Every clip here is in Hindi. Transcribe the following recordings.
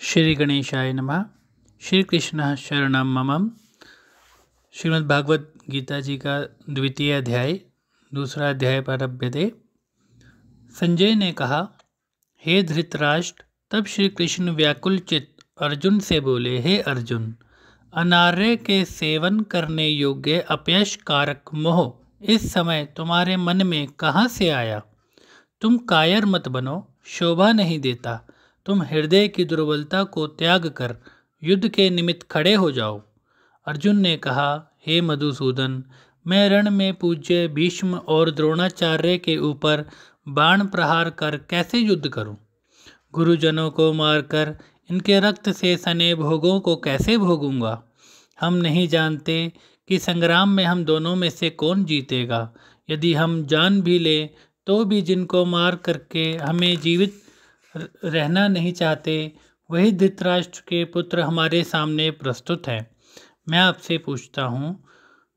श्री गणेशाय नमः। श्री कृष्ण शरणम मम। श्रीमद् भागवत गीता जी का द्वितीय अध्याय, दूसरा अध्याय प्रारभ्यते। संजय ने कहा, हे धृतराष्ट्र, तब श्री कृष्ण व्याकुल चित्त अर्जुन से बोले, हे अर्जुन, अनार्य के सेवन करने योग्य अपयश कारक मोह इस समय तुम्हारे मन में कहाँ से आया? तुम कायर मत बनो, शोभा नहीं देता। तुम हृदय की दुर्बलता को त्याग कर युद्ध के निमित्त खड़े हो जाओ। अर्जुन ने कहा, हे मधुसूदन, मैं रण में पूज्य भीष्म और द्रोणाचार्य के ऊपर बाण प्रहार कर कैसे युद्ध करूं? गुरुजनों को मारकर इनके रक्त से सने भोगों को कैसे भोगूंगा? हम नहीं जानते कि संग्राम में हम दोनों में से कौन जीतेगा। यदि हम जान भी लें तो भी जिनको मार करके हमें जीवित रहना नहीं चाहते, वही धृतराष्ट्र के पुत्र हमारे सामने प्रस्तुत हैं। मैं आपसे पूछता हूँ,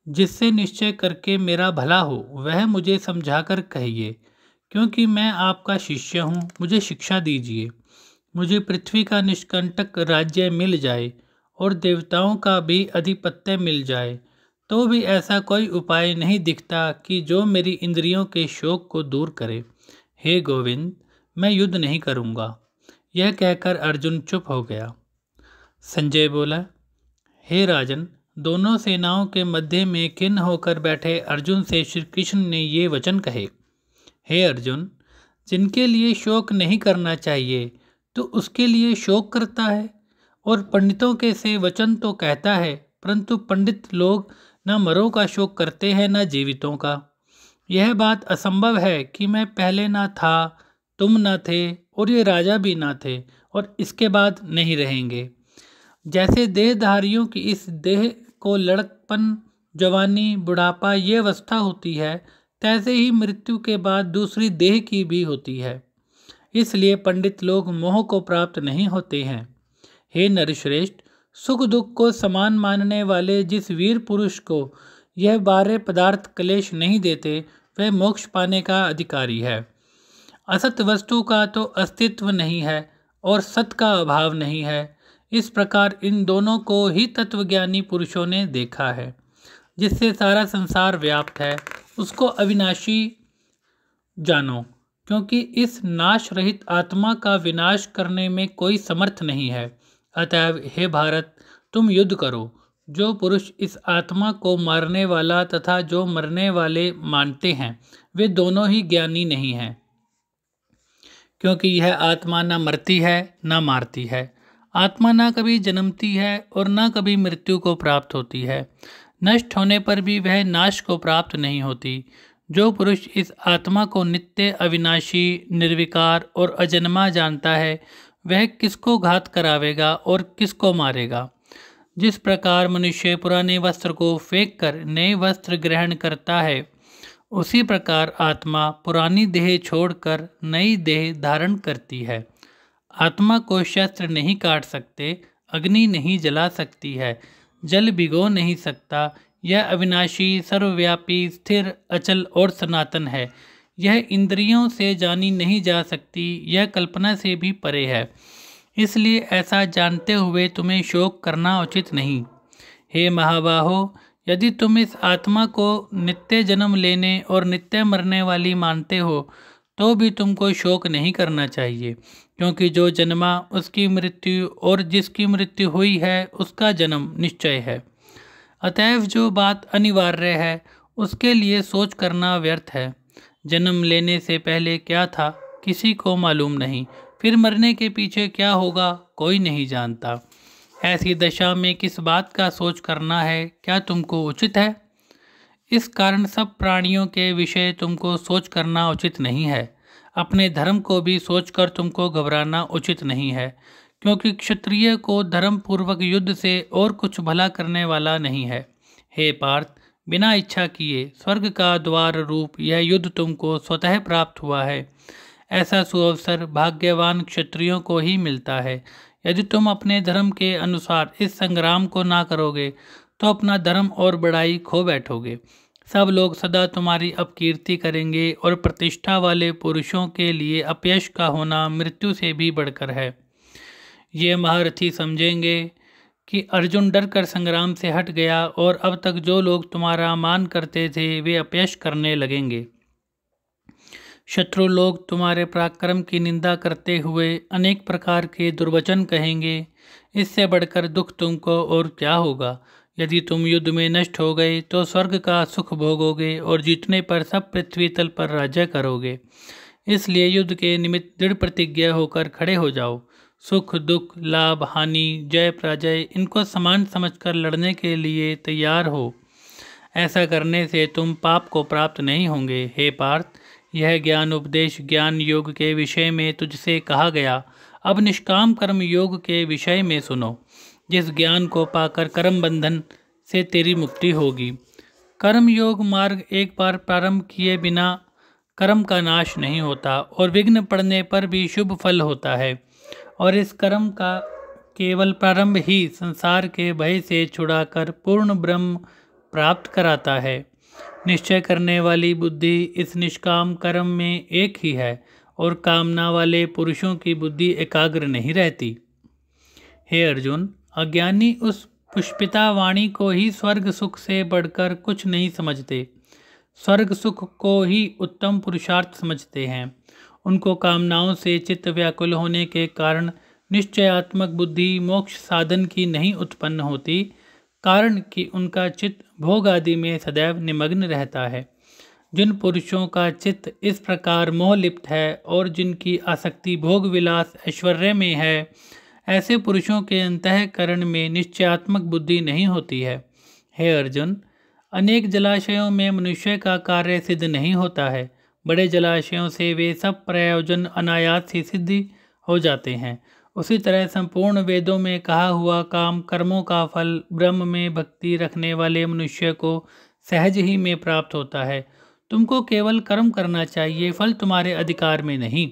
जिससे निश्चय करके मेरा भला हो वह मुझे समझाकर कहिए, क्योंकि मैं आपका शिष्य हूँ। मुझे शिक्षा दीजिए। मुझे पृथ्वी का निष्कंटक राज्य मिल जाए और देवताओं का भी अधिपत्य मिल जाए, तो भी ऐसा कोई उपाय नहीं दिखता कि जो मेरी इंद्रियों के शोक को दूर करे। हे गोविंद, मैं युद्ध नहीं करूँगा। यह कहकर अर्जुन चुप हो गया। संजय बोला, हे राजन, दोनों सेनाओं के मध्य में खिन्न होकर बैठे अर्जुन से श्री कृष्ण ने ये वचन कहे, हे अर्जुन, जिनके लिए शोक नहीं करना चाहिए तो उसके लिए शोक करता है, और पंडितों के से वचन तो कहता है, परंतु पंडित लोग न मरों का शोक करते हैं न जीवितों का। यह बात असंभव है कि मैं पहले ना था, तुम न थे और ये राजा भी ना थे और इसके बाद नहीं रहेंगे। जैसे देहधारियों की इस देह को लड़कपन, जवानी, बुढ़ापा ये अवस्था होती है, तैसे ही मृत्यु के बाद दूसरी देह की भी होती है। इसलिए पंडित लोग मोह को प्राप्त नहीं होते हैं। हे नरश्रेष्ठ, सुख दुख को समान मानने वाले जिस वीर पुरुष को यह 12 पदार्थ क्लेश नहीं देते, वह मोक्ष पाने का अधिकारी है। असत वस्तु का तो अस्तित्व नहीं है और सत का अभाव नहीं है। इस प्रकार इन दोनों को ही तत्वज्ञानी पुरुषों ने देखा है। जिससे सारा संसार व्याप्त है, उसको अविनाशी जानो, क्योंकि इस नाश रहित आत्मा का विनाश करने में कोई समर्थ नहीं है। अतएव हे भारत, तुम युद्ध करो। जो पुरुष इस आत्मा को मारने वाला तथा जो मरने वाले मानते हैं, वे दोनों ही ज्ञानी नहीं हैं, क्योंकि यह आत्मा न मरती है न मारती है। आत्मा न कभी जन्मती है और न कभी मृत्यु को प्राप्त होती है। नष्ट होने पर भी वह नाश को प्राप्त नहीं होती। जो पुरुष इस आत्मा को नित्य, अविनाशी, निर्विकार और अजन्मा जानता है, वह किसको घात करावेगा और किसको मारेगा। जिस प्रकार मनुष्य पुराने वस्त्र को फेंक कर नए वस्त्र ग्रहण करता है, उसी प्रकार आत्मा पुरानी देह छोड़कर नई देह धारण करती है। आत्मा को शस्त्र नहीं काट सकते, अग्नि नहीं जला सकती है, जल भिगो नहीं सकता। यह अविनाशी, सर्वव्यापी, स्थिर, अचल और सनातन है। यह इंद्रियों से जानी नहीं जा सकती, यह कल्पना से भी परे है। इसलिए ऐसा जानते हुए तुम्हें शोक करना उचित नहीं। हे महाबाहो, यदि तुम इस आत्मा को नित्य जन्म लेने और नित्य मरने वाली मानते हो, तो भी तुमको शोक नहीं करना चाहिए, क्योंकि जो जन्मा उसकी मृत्यु और जिसकी मृत्यु हुई है उसका जन्म निश्चय है। अतएव जो बात अनिवार्य है उसके लिए सोच करना व्यर्थ है। जन्म लेने से पहले क्या था किसी को मालूम नहीं, फिर मरने के पीछे क्या होगा कोई नहीं जानता। ऐसी दशा में किस बात का सोच करना है, क्या तुमको उचित है? इस कारण सब प्राणियों के विषय तुमको सोच करना उचित नहीं है। अपने धर्म को भी सोचकर तुमको घबराना उचित नहीं है, क्योंकि क्षत्रिय को धर्म पूर्वक युद्ध से और कुछ भला करने वाला नहीं है। हे पार्थ, बिना इच्छा किए स्वर्ग का द्वार रूप यह युद्ध तुमको स्वतः प्राप्त हुआ है। ऐसा सुअवसर भाग्यवान क्षत्रियों को ही मिलता है। यदि तुम अपने धर्म के अनुसार इस संग्राम को ना करोगे तो अपना धर्म और बड़ाई खो बैठोगे। सब लोग सदा तुम्हारी अपकीर्ति करेंगे और प्रतिष्ठा वाले पुरुषों के लिए अपयश का होना मृत्यु से भी बढ़कर है। ये महारथी समझेंगे कि अर्जुन डर कर संग्राम से हट गया और अब तक जो लोग तुम्हारा मान करते थे वे अपयश करने लगेंगे। शत्रु लोग तुम्हारे पराक्रम की निंदा करते हुए अनेक प्रकार के दुर्वचन कहेंगे। इससे बढ़कर दुख तुमको और क्या होगा। यदि तुम युद्ध में नष्ट हो गए तो स्वर्ग का सुख भोगोगे और जीतने पर सब पृथ्वी तल पर राज्य करोगे। इसलिए युद्ध के निमित्त दृढ़ प्रतिज्ञा होकर खड़े हो जाओ। सुख दुख, लाभ हानि, जय पराजय, इनको समान समझकर लड़ने के लिए तैयार हो। ऐसा करने से तुम पाप को प्राप्त नहीं होंगे। हे पार्थ, यह ज्ञान उपदेश ज्ञान योग के विषय में तुझसे कहा गया। अब निष्काम कर्म योग के विषय में सुनो, जिस ज्ञान को पाकर कर्म बंधन से तेरी मुक्ति होगी। कर्म योग मार्ग एक बार प्रारंभ किए बिना कर्म का नाश नहीं होता और विघ्न पड़ने पर भी शुभ फल होता है। और इस कर्म का केवल प्रारंभ ही संसार के भय से छुड़ाकर पूर्ण ब्रह्म प्राप्त कराता है। निश्चय करने वाली बुद्धि इस निष्काम कर्म में एक ही है और कामना वाले पुरुषों की बुद्धि एकाग्र नहीं रहती। हे अर्जुन, अज्ञानी उस पुष्पिता वाणी को ही स्वर्ग सुख से बढ़कर कुछ नहीं समझते। स्वर्ग सुख को ही उत्तम पुरुषार्थ समझते हैं। उनको कामनाओं से चित्त व्याकुल होने के कारण निश्चयात्मक बुद्धि मोक्ष साधन की नहीं उत्पन्न होती, कारण कि उनका चित्त भोग आदि में सदैव निमग्न रहता है। जिन पुरुषों का चित्त इस प्रकार मोहलिप्त है और जिनकी आसक्ति भोग विलास ऐश्वर्य में है, ऐसे पुरुषों के अंतःकरण में निश्चयात्मक बुद्धि नहीं होती है। हे अर्जुन, अनेक जलाशयों में मनुष्य का कार्य सिद्ध नहीं होता है। बड़े जलाशयों से वे सब प्रयोजन अनायास ही सिद्धि हो जाते हैं। उसी तरह संपूर्ण वेदों में कहा हुआ काम कर्मों का फल ब्रह्म में भक्ति रखने वाले मनुष्य को सहज ही में प्राप्त होता है। तुमको केवल कर्म करना चाहिए, फल तुम्हारे अधिकार में नहीं।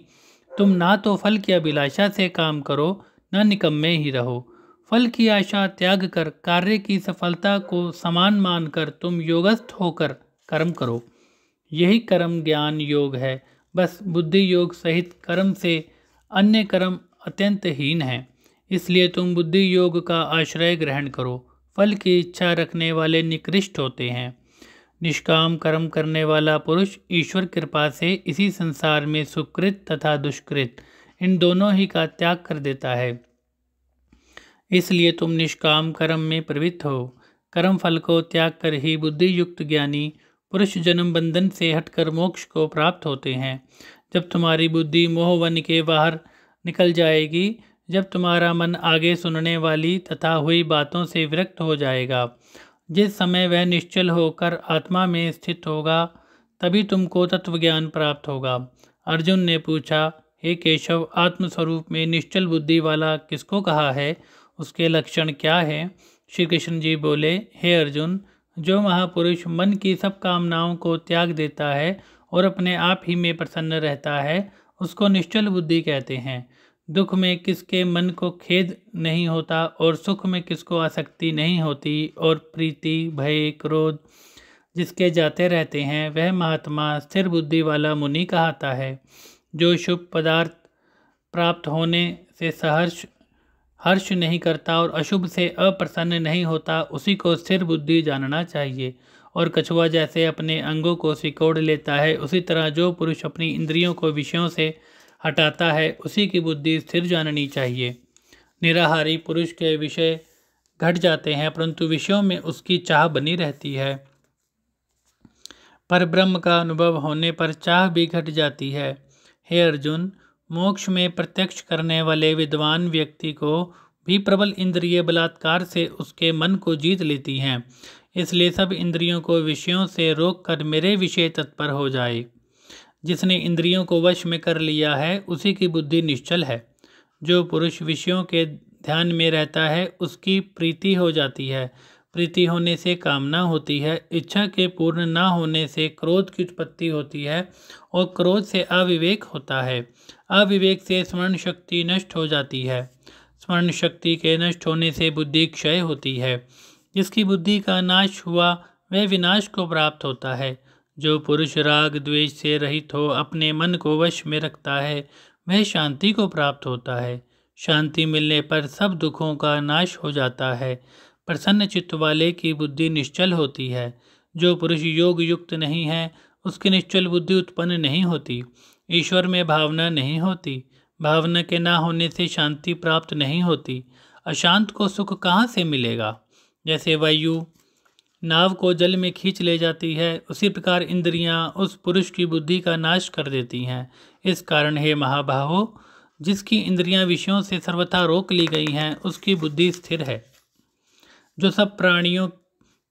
तुम ना तो फल की अभिलाषा से काम करो, न निकम्मे ही रहो। फल की आशा त्याग कर कार्य की सफलता को समान मानकर तुम योगस्थ होकर कर्म करो। यही कर्म ज्ञान योग है। बस बुद्धि योग सहित कर्म से अन्य कर्म अत्यंत हीन है। इसलिए तुम बुद्धि योग का आश्रय ग्रहण करो। फल की इच्छा रखने वाले निकृष्ट होते हैं। निष्काम कर्म करने वाला पुरुष ईश्वर कृपा से इसी संसार में सुकृत तथा दुष्कृत इन दोनों ही का त्याग कर देता है। इसलिए तुम निष्काम कर्म में प्रवृत्त हो। कर्म फल को त्याग कर ही बुद्धि युक्त ज्ञानी पुरुष जन्म बंधन से हटकर मोक्ष को प्राप्त होते हैं। जब तुम्हारी बुद्धि मोहवन के बाहर निकल जाएगी, जब तुम्हारा मन आगे सुनने वाली तथा हुई बातों से विरक्त हो जाएगा, जिस समय वह निश्चल होकर आत्मा में स्थित होगा, तभी तुमको तत्वज्ञान प्राप्त होगा। अर्जुन ने पूछा, हे केशव, आत्मस्वरूप में निश्चल बुद्धि वाला किसको कहा है? उसके लक्षण क्या है? श्री कृष्ण जी बोले, हे अर्जुन, जो महापुरुष मन की सब कामनाओं को त्याग देता है और अपने आप ही में प्रसन्न रहता है, उसको निश्चल बुद्धि कहते हैं। दुख में किसके मन को खेद नहीं होता और सुख में किसको आसक्ति नहीं होती और प्रीति भय क्रोध जिसके जाते रहते हैं, वह महात्मा स्थिर बुद्धि वाला मुनि कहता है। जो शुभ पदार्थ प्राप्त होने से सहर्ष हर्ष नहीं करता और अशुभ से अप्रसन्न नहीं होता, उसी को स्थिर बुद्धि जानना चाहिए। और कछुआ जैसे अपने अंगों को सिकोड़ लेता है, उसी तरह जो पुरुष अपनी इंद्रियों को विषयों से हटाता है, उसी की बुद्धि स्थिर जाननी चाहिए। निराहारी पुरुष के विषय घट जाते हैं, परंतु विषयों में उसकी चाह बनी रहती है। पर ब्रह्म का अनुभव होने पर चाह भी घट जाती है। हे अर्जुन, मोक्ष में प्रत्यक्ष करने वाले विद्वान व्यक्ति को भी प्रबल इंद्रिय बलात्कार से उसके मन को जीत लेती हैं। इसलिए सब इंद्रियों को विषयों से रोककर मेरे विषय तत्पर हो जाए। जिसने इंद्रियों को वश में कर लिया है, उसी की बुद्धि निश्चल है। जो पुरुष विषयों के ध्यान में रहता है, उसकी प्रीति हो जाती है। प्रीति होने से कामना होती है। इच्छा के पूर्ण न होने से क्रोध की उत्पत्ति होती है और क्रोध से अविवेक होता है। अविवेक से स्मरण शक्ति नष्ट हो जाती है। स्मरण शक्ति के नष्ट होने से बुद्धि क्षय होती है। जिसकी बुद्धि का नाश हुआ, वह विनाश को प्राप्त होता है। जो पुरुष राग द्वेष से रहित हो अपने मन को वश में रखता है, वह शांति को प्राप्त होता है। शांति मिलने पर सब दुखों का नाश हो जाता है। प्रसन्न चित्त वाले की बुद्धि निश्चल होती है। जो पुरुष योग युक्त नहीं है उसकी निश्चल बुद्धि उत्पन्न नहीं होती। ईश्वर में भावना नहीं होती। भावना के ना होने से शांति प्राप्त नहीं होती। अशांत को सुख कहाँ से मिलेगा? जैसे वायु नाव को जल में खींच ले जाती है, उसी प्रकार इंद्रियां उस पुरुष की बुद्धि का नाश कर देती हैं। इस कारण हे महाबाहो, जिसकी इंद्रियां विषयों से सर्वथा रोक ली गई हैं उसकी बुद्धि स्थिर है। जो सब प्राणियों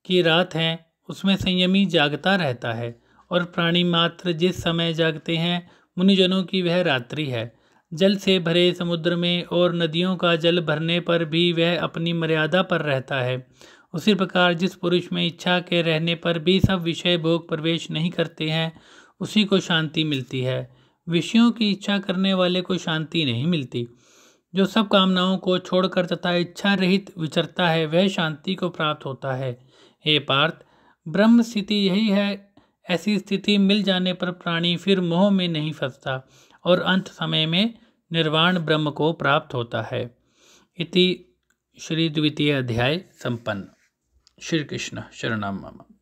की रात है उसमें संयमी जागता रहता है, और प्राणी मात्र जिस समय जागते हैं मुनिजनों की वह रात्रि है। जल से भरे समुद्र में और नदियों का जल भरने पर भी वह अपनी मर्यादा पर रहता है। उसी प्रकार जिस पुरुष में इच्छा के रहने पर भी सब विषय भोग प्रवेश नहीं करते हैं उसी को शांति मिलती है। विषयों की इच्छा करने वाले को शांति नहीं मिलती। जो सब कामनाओं को छोड़कर तथा इच्छा रहित विचरता है वह शांति को प्राप्त होता है। हे पार्थ, ब्रह्म स्थिति यही है। ऐसी स्थिति मिल जाने पर प्राणी फिर मोह में नहीं फंसता और अंत समय में निर्वाण ब्रह्म को प्राप्त होता है। इति श्री द्वितीय अध्याय संपन्न। श्री कृष्ण शरणम मम।